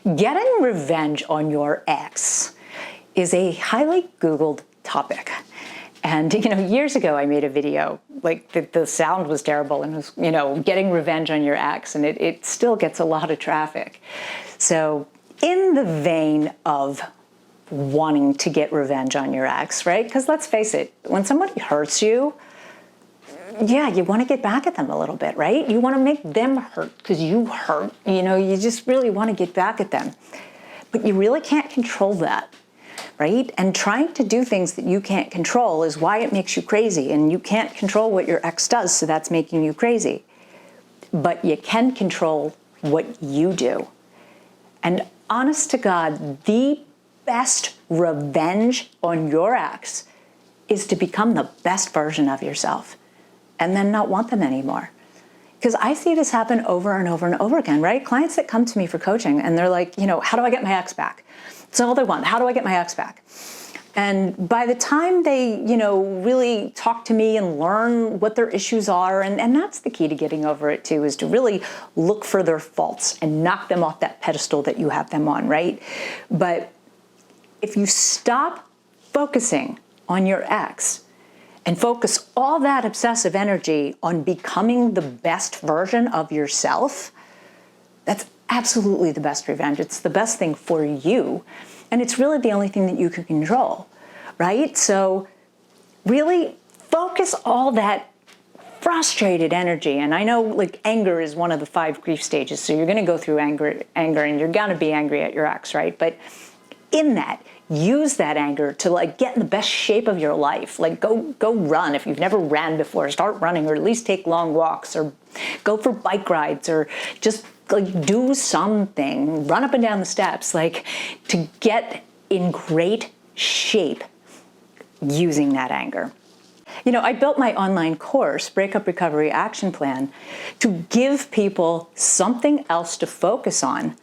Getting revenge on your ex is a highly Googled topic. And, years ago I made a video, like the sound was terrible and it was, getting revenge on your ex, and it still gets a lot of traffic. So in the vein of wanting to get revenge on your ex, right? Because let's face it, when somebody hurts you, yeah, you want to get back at them a little bit, right? You want to make them hurt because you hurt. You just really want to get back at them. But you really can't control that, right? And trying to do things that you can't control is why it makes you crazy. And you can't control what your ex does, so that's making you crazy. But you can control what you do. And honest to God, the best revenge on your ex is to become the best version of yourself and then not want them anymore. Because I see this happen over and over and over again, right? Clients that come to me for coaching and they're like, how do I get my ex back? That's all they want. How do I get my ex back? And by the time they, really talk to me and learn what their issues are, and that's the key to getting over it too, is to really look for their faults and knock them off that pedestal that you have them on, right? But if you stop focusing on your ex and focus all that obsessive energy on becoming the best version of yourself, that's absolutely the best revenge. It's the best thing for you. And it's really the only thing that you can control, right? So really focus all that frustrated energy. And I know anger is one of the 5 grief stages. So you're going to go through anger and you're going to be angry at your ex, right? But in that, use that anger to get in the best shape of your life. Go run. If you've never ran before, start running, or at least take long walks, or go for bike rides, or just do something, run up and down the steps, to get in great shape using that anger. I built my online course, Breakup Recovery Action Plan, to give people something else to focus on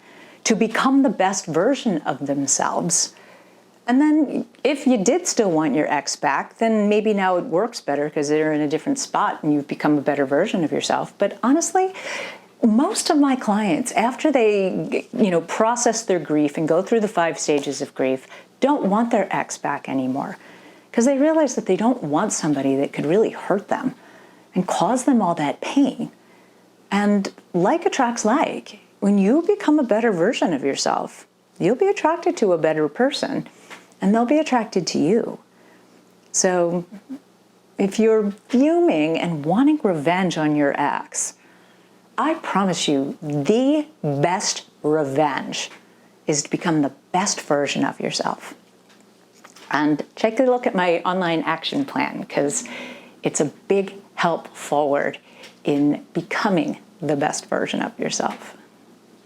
to become the best version of themselves. And then if you did still want your ex back, then maybe now it works better because they're in a different spot and you've become a better version of yourself. But honestly, most of my clients, after they, process their grief and go through the 5 stages of grief, don't want their ex back anymore because they realize that they don't want somebody that could really hurt them and cause them all that pain. And like attracts like. When you become a better version of yourself, you'll be attracted to a better person and they'll be attracted to you. So if you're fuming and wanting revenge on your ex, I promise you the best revenge is to become the best version of yourself. And take a look at my online action plan because it's a big help forward in becoming the best version of yourself.